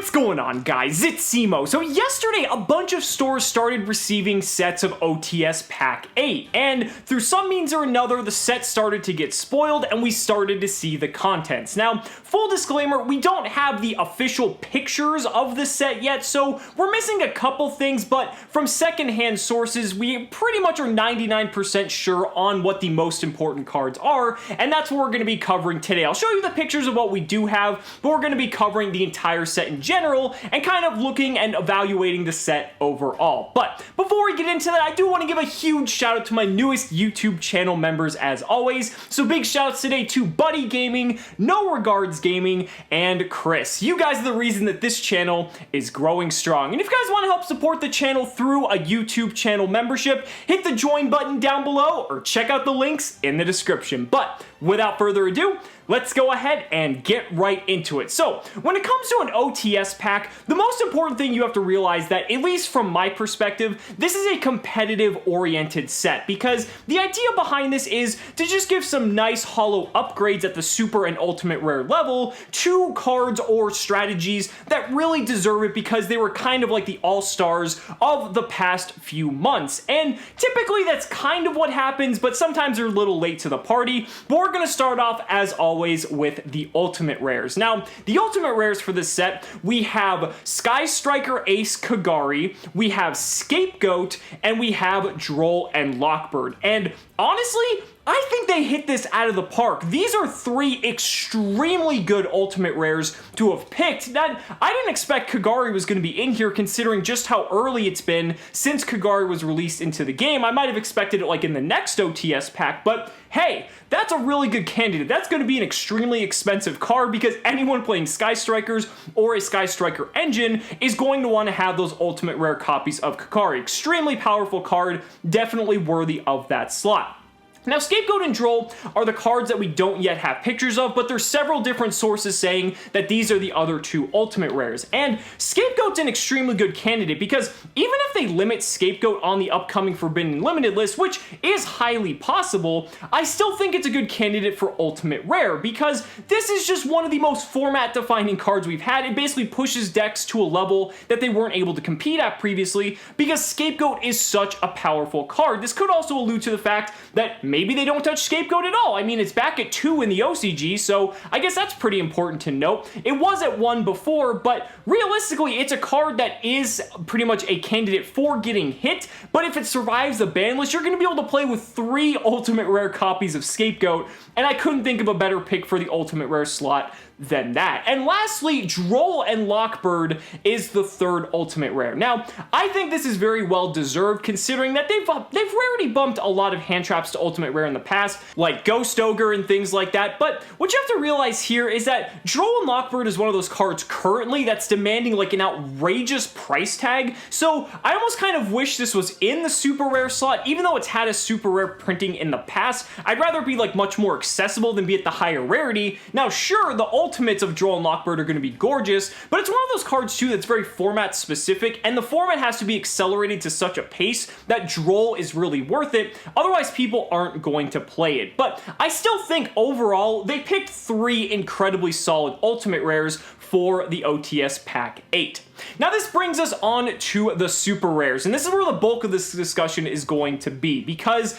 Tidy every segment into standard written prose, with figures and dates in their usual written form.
What's going on, guys? It's Cimo. So yesterday, a bunch of stores started receiving sets of OTS Pack 8, and through some means or another, the set started to get spoiled, and we started to see the contents. Now, full disclaimer, we don't have the official pictures of the set yet, so we're missing a couple things, but from secondhand sources, we pretty much are 99% sure on what the most important cards are, and that's what we're going to be covering today. I'll show you the pictures of what we do have, but we're going to be covering the entire set in general and kind of looking and evaluating the set overall. But before we get into that, I do want to give a huge shout out to my newest YouTube channel members as always. So big shout outs today to Buddy Gaming, No Regards Gaming, and Chris. You guys are the reason that this channel is growing strong. And if you guys want to help support the channel through a YouTube channel membership, hit the join button down below or check out the links in the description. But without further ado, let's go ahead and get right into it. So, when it comes to an OTS pack, the most important thing you have to realize that, at least from my perspective, this is a competitive-oriented set, because the idea behind this is to just give some nice holo upgrades at the super and ultimate rare level to cards or strategies that really deserve it because they were kind of like the all-stars of the past few months. And typically that's kind of what happens, but sometimes they're a little late to the party. But we're going to start off, as always, with the ultimate rares. Now, the ultimate rares for this set, we have Sky Striker Ace Kagari, we have Scapegoat, and we have Droll and Lockbird. And honestly, I think they hit this out of the park. These are three extremely good ultimate rares to have picked. That I didn't expect Kagari was going to be in here, considering just how early it's been since Kagari was released into the game. I might have expected it like in the next OTS pack, but hey, that's a really good candidate. That's going to be an extremely expensive card because anyone playing Sky Strikers or a Sky Striker engine is going to want to have those ultimate rare copies of Kagari. Extremely powerful card, definitely worthy of that slot. Now, Scapegoat and Droll are the cards that we don't yet have pictures of, but there's several different sources saying that these are the other two ultimate rares. And Scapegoat's an extremely good candidate because even if they limit Scapegoat on the upcoming Forbidden Limited list, which is highly possible, I still think it's a good candidate for ultimate rare because this is just one of the most format-defining cards we've had. It basically pushes decks to a level that they weren't able to compete at previously because Scapegoat is such a powerful card. This could also allude to the fact that maybe they don't touch Scapegoat at all. I mean, it's back at 2 in the OCG, so I guess that's pretty important to note. It was at 1 before, but realistically, it's a card that is pretty much a candidate for getting hit, but if it survives the ban list, you're going to be able to play with 3 ultimate rare copies of Scapegoat, and I couldn't think of a better pick for the ultimate rare slot than that. And lastly, Droll and Lockbird is the third ultimate rare. Now, I think this is very well deserved considering that they've rarely bumped a lot of hand traps to ultimate rare in the past, like Ghost Ogre and things like that, but what you have to realize here is that Droll and Lockbird is one of those cards currently that's demanding like an outrageous price tag, so I almost kind of wish this was in the super rare slot, even though it's had a super rare printing in the past. I'd rather be like much more accessible than be at the higher rarity. Now, sure, the ultimates of Droll and Lockbird are going to be gorgeous, but it's one of those cards too that's very format specific, and the format has to be accelerated to such a pace that Droll is really worth it, otherwise people aren't going to play it. But I still think overall they picked 3 incredibly solid ultimate rares for the OTS Pack 8. Now this brings us on to the super rares, and this is where the bulk of this discussion is going to be, because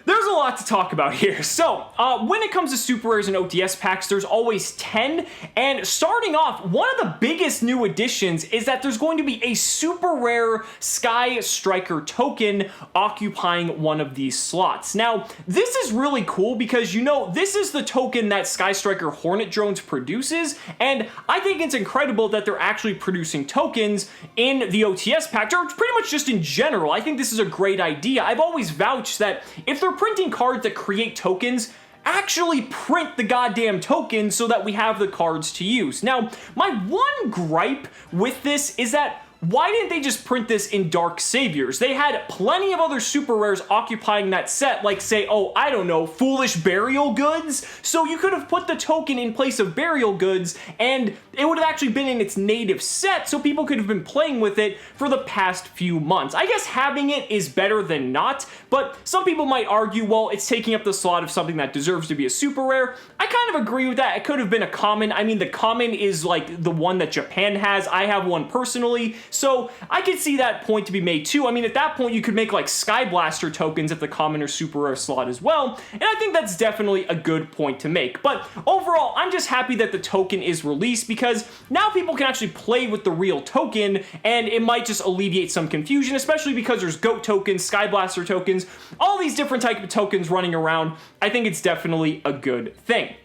there's a lot to talk about here. So, when it comes to super rares and OTS packs, there's always 10, and starting off, one of the biggest new additions is that there's going to be a super rare Sky Striker token occupying one of these slots. Now, this is really cool because, you know, this is the token that Sky Striker Hornet Drones produces, and I think it's incredible that they're actually producing tokens in the OTS pack, or pretty much just in general. I think this is a great idea. I've always vouched that if they're printing cards that create tokens, actually print the goddamn tokens so that we have the cards to use. Now, my one gripe with this is that why didn't they just print this in Dark Saviors? They had plenty of other super rares occupying that set, like say, oh, I don't know, Foolish Burial Goods? So you could have put the token in place of Burial Goods, and it would have actually been in its native set, so people could have been playing with it for the past few months. I guess having it is better than not, but some people might argue, well, it's taking up the slot of something that deserves to be a super rare. I kind of agree with that. It could have been a common. I mean, the common is like the one that Japan has. I have one personally, so I could see that point to be made too. I mean, at that point, you could make like Sky Blaster tokens at the common or super rare slot as well, and I think that's definitely a good point to make. But overall, I'm just happy that the token is released because now people can actually play with the real token, and it might just alleviate some confusion, especially because there's GOAT tokens, Sky Blaster tokens, all these different type of tokens running around. I think it's definitely a good thing.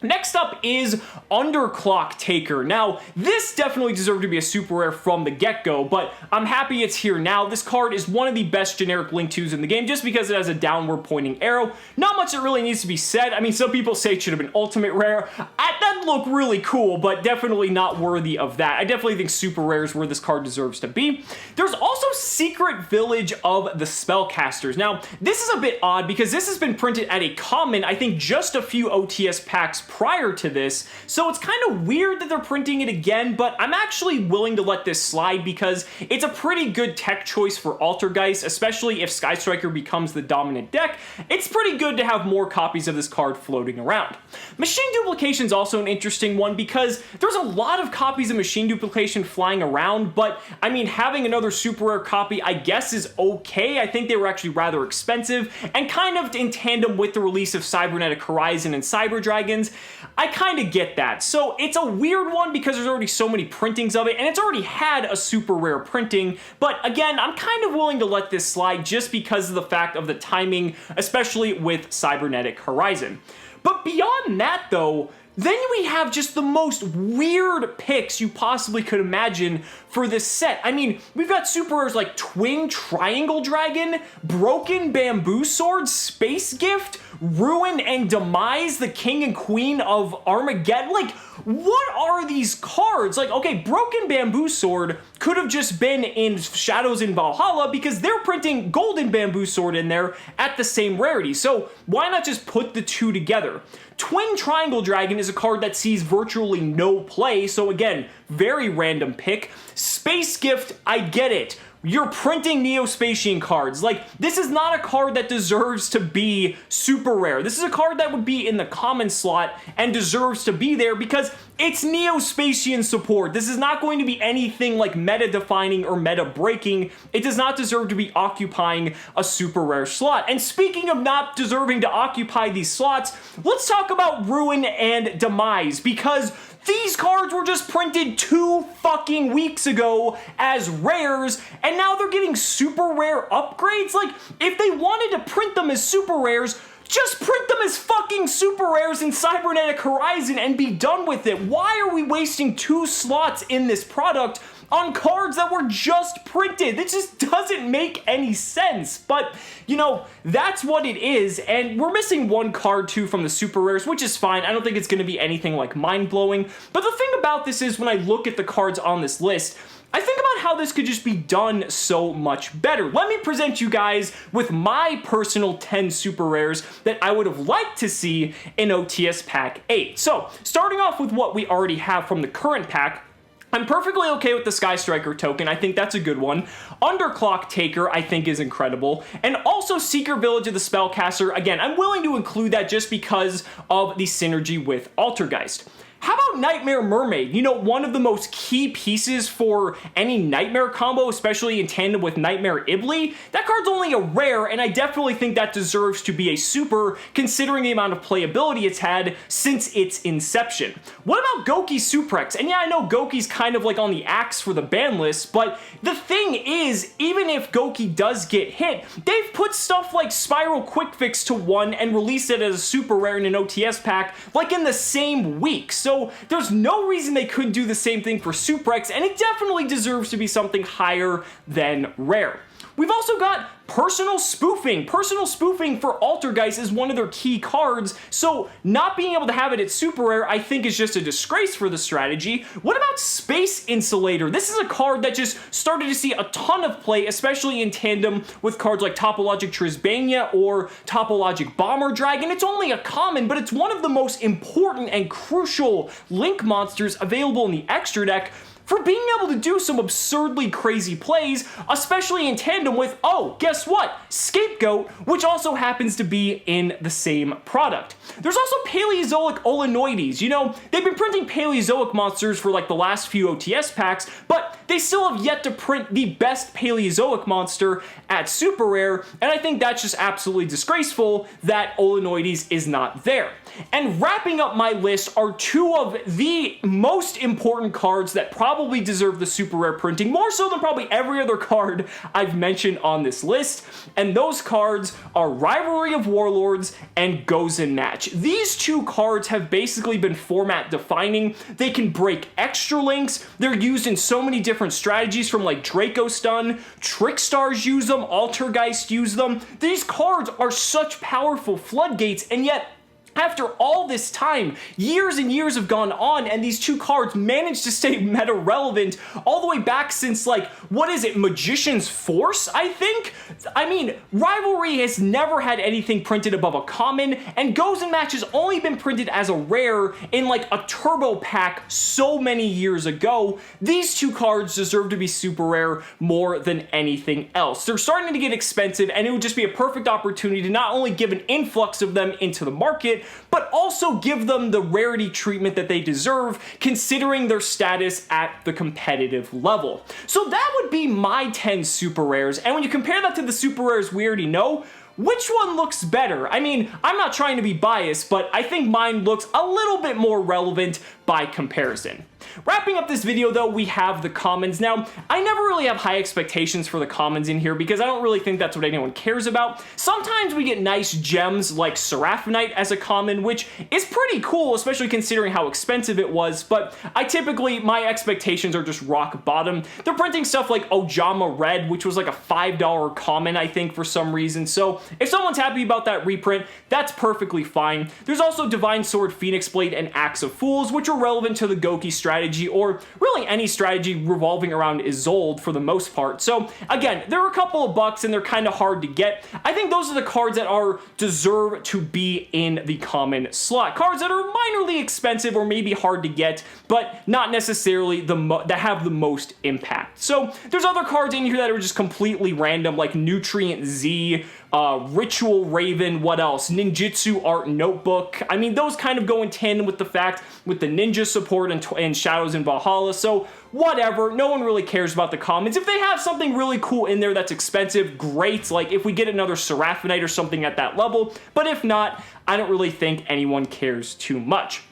Next up is Underclock Taker. Now, this definitely deserved to be a super rare from the get-go, but I'm happy it's here now. This card is one of the best generic Link 2s in the game just because it has a downward pointing arrow. Not much that really needs to be said. I mean, some people say it should have been ultimate rare. That looked really cool, but definitely not worthy of that. I definitely think super rare is where this card deserves to be. There's also Secret Village of the Spellcasters. Now, this is a bit odd because this has been printed at a common, I think just a few OTS packs prior to this, so it's kind of weird that they're printing it again, but I'm actually willing to let this slide because it's a pretty good tech choice for Altergeist, especially if Sky Striker becomes the dominant deck. It's pretty good to have more copies of this card floating around. Machine Duplication is also an interesting one because there's a lot of copies of Machine Duplication flying around, but I mean, having another super rare copy, I guess, is okay. I think they were actually rather expensive, and kind of in tandem with the release of Cybernetic Horizon and Cyber Dragons, I kind of get that. So it's a weird one because there's already so many printings of it, and it's already had a super rare printing, but again, I'm kind of willing to let this slide just because of the fact of the timing, especially with Cybernetic Horizon. But beyond that though, then we have just the most weird picks you possibly could imagine for this set. I mean, we've got super rares like Twin Triangle Dragon, Broken Bamboo Sword, Space Gift, Ruin and Demise, the King and Queen of Armageddon. Like, what are these cards? Like, okay, Broken Bamboo Sword could have just been in Shadows in Valhalla because they're printing Golden Bamboo Sword in there at the same rarity. So why not just put the two together? Twin Triangle Dragon is a card that sees virtually no play, so again, very random pick. Space Gift, I get it. You're printing Neospatian cards. Like, this is not a card that deserves to be super rare. This is a card that would be in the common slot and deserves to be there because it's Neospatian support. This is not going to be anything like meta-defining or meta-breaking. It does not deserve to be occupying a super rare slot. And speaking of not deserving to occupy these slots, let's talk about Ruin and Demise because these cards were just printed 2 fucking weeks ago as rares, and now they're getting super rare upgrades? Like, if they wanted to print them as super rares, just print them as fucking super rares in Cybernetic Horizon and be done with it. Why are we wasting 2 slots in this product on cards that were just printed? It just doesn't make any sense. But, you know, that's what it is, and we're missing 1 card too from the super rares, which is fine. I don't think it's going to be anything like mind-blowing. But the thing about this is when I look at the cards on this list, I think about how this could just be done so much better. Let me present you guys with my personal 10 super rares that I would have liked to see in OTS Pack 8. So, starting off with what we already have from the current pack, I'm perfectly okay with the Sky Striker token. I think that's a good one. Underclock Taker, I think, is incredible. And also Secret Village of the Spellcaster. Again, I'm willing to include that just because of the synergy with Altergeist. How about Nightmare Mermaid? You know, one of the most key pieces for any Nightmare combo, especially in tandem with Nightmare Ibli. That card's only a rare, and I definitely think that deserves to be a super, considering the amount of playability it's had since its inception. What about Goki Suprex? And yeah, I know Goki's kind of like on the axe for the ban list, but the thing is, even if Goki does get hit, they've put stuff like Spiral Quick Fix to 1 and released it as a super rare in an OTS pack, like in the same week. So there's no reason they couldn't do the same thing for Suprex, and it definitely deserves to be something higher than rare. We've also got personal spoofing. Personal spoofing for Altergeist is one of their key cards, so not being able to have it at super rare I think is just a disgrace for the strategy. What about Space Insulator? This is a card that just started to see a ton of play, especially in tandem with cards like Topologic Trisbania or Topologic Bomber Dragon. It's only a common, but it's one of the most important and crucial link monsters available in the extra deck for being able to do some absurdly crazy plays, especially in tandem with, oh, guess what? Scapegoat, which also happens to be in the same product. There's also Paleozoic Olenoides. You know, they've been printing Paleozoic monsters for like the last few OTS packs, but they still have yet to print the best Paleozoic monster at super rare, and I think that's just absolutely disgraceful that Olenoides is not there. And wrapping up my list are two of the most important cards that probably deserve the super rare printing, more so than probably every other card I've mentioned on this list, and those cards are Rivalry of Warlords and Gozen Match. These two cards have basically been format defining. They can break extra links. They're used in so many different strategies, from like Draco Stun, Trickstars use them, Altergeist use them. These cards are such powerful floodgates, and yet after all this time, years and years have gone on, and these two cards managed to stay meta relevant all the way back since, like, what is it, Magician's Force, I think? I mean, Rivalry has never had anything printed above a common, and Gozen Match has only been printed as a rare in, like, a turbo pack so many years ago. These two cards deserve to be super rare more than anything else. They're starting to get expensive, and it would just be a perfect opportunity to not only give an influx of them into the market, but also give them the rarity treatment that they deserve, considering their status at the competitive level. So that would be my 10 super rares, and when you compare that to the super rares we already know, which one looks better? I mean, I'm not trying to be biased, but I think mine looks a little bit more relevant by comparison. Wrapping up this video though, we have the commons. Now, I never really have high expectations for the commons in here because I don't really think that's what anyone cares about. Sometimes we get nice gems like Seraphinite as a common, which is pretty cool, especially considering how expensive it was, but my expectations are just rock bottom. They're printing stuff like Ojama Red, which was like a $5 common, I think, for some reason, so if someone's happy about that reprint, that's perfectly fine. There's also Divine Sword, Phoenix Blade, and Axe of Fools, which are relevant to the Goki strategy, or really any strategy revolving around Isolde for the most part. So again, they're a couple of bucks and they're kind of hard to get. I think those are the cards that deserve to be in the common slot. Cards that are minorly expensive or maybe hard to get, but not necessarily that have the most impact. So there's other cards in here that are just completely random, like Nutrient Z, Ritual Raven, what else? Ninjutsu Art Notebook. I mean, those kind of go in tandem with the fact with the ninja support and Shadows in Valhalla, so whatever, no one really cares about the commons. If they have something really cool in there that's expensive, great, like if we get another Seraphinite or something at that level, but if not, I don't really think anyone cares too much.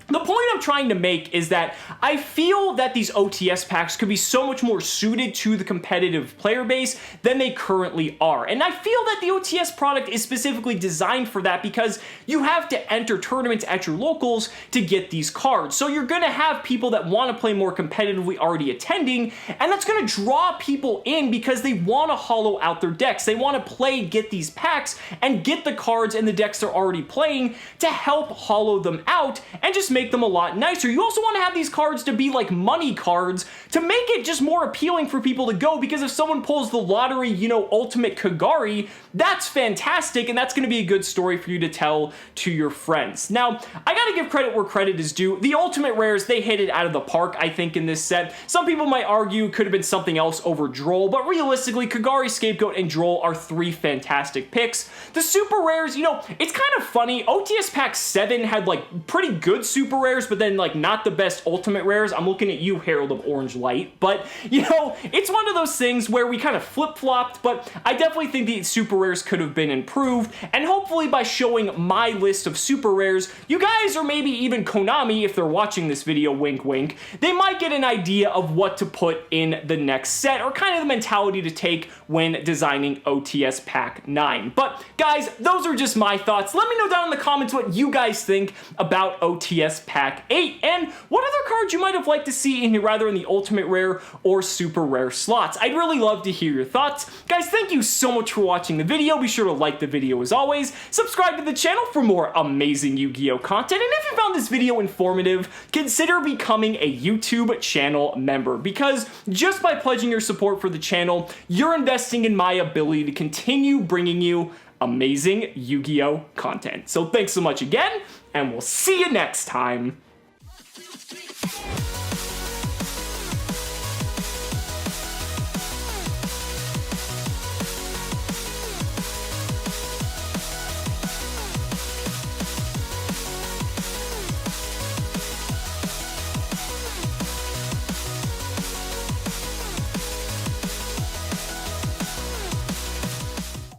The point I'm trying to make is that I feel that these OTS packs could be so much more suited to the competitive player base than they currently are. And I feel that the OTS product is specifically designed for that because you have to enter tournaments at your locals to get these cards. So you're going to have people that want to play more competitively already attending, and that's going to draw people in because they want to hollow out their decks. They want to get these packs and get the cards and the decks they're already playing to help hollow them out and just make them a lot nicer. You also want to have these cards to be like money cards to make it just more appealing for people to go, because if someone pulls the lottery, you know, Ultimate Kagari, that's fantastic, and that's going to be a good story for you to tell to your friends. Now, I gotta give credit where credit is due. The Ultimate Rares, they hit it out of the park, I think, in this set. Some people might argue it could have been something else over Droll, but realistically, Kagari, Scapegoat, and Droll are three fantastic picks. The Super Rares, you know, it's kind of funny. OTS Pack 7 had, like, pretty good Super Rares, but then, like, not the best Ultimate Rares. I'm looking at you, Herald of Orange Light, but, you know, it's one of those things where we kind of flip-flopped, but I definitely think the Super Rares could have been improved, and hopefully by showing my list of Super Rares, you guys, or maybe even Konami, if they're watching this video, wink wink, they might get an idea of what to put in the next set, or kind of the mentality to take when designing OTS Pack 9. But guys, those are just my thoughts. Let me know down in the comments what you guys think about OTS OTS Pack 8, and what other cards you might have liked to see in here, either in the Ultimate Rare or Super Rare slots. I'd really love to hear your thoughts. Guys, thank you so much for watching the video. Be sure to like the video as always, subscribe to the channel for more amazing Yu-Gi-Oh content, and if you found this video informative, consider becoming a YouTube channel member, because just by pledging your support for the channel, you're investing in my ability to continue bringing you amazing Yu-Gi-Oh content. So thanks so much again, and we'll see you next time.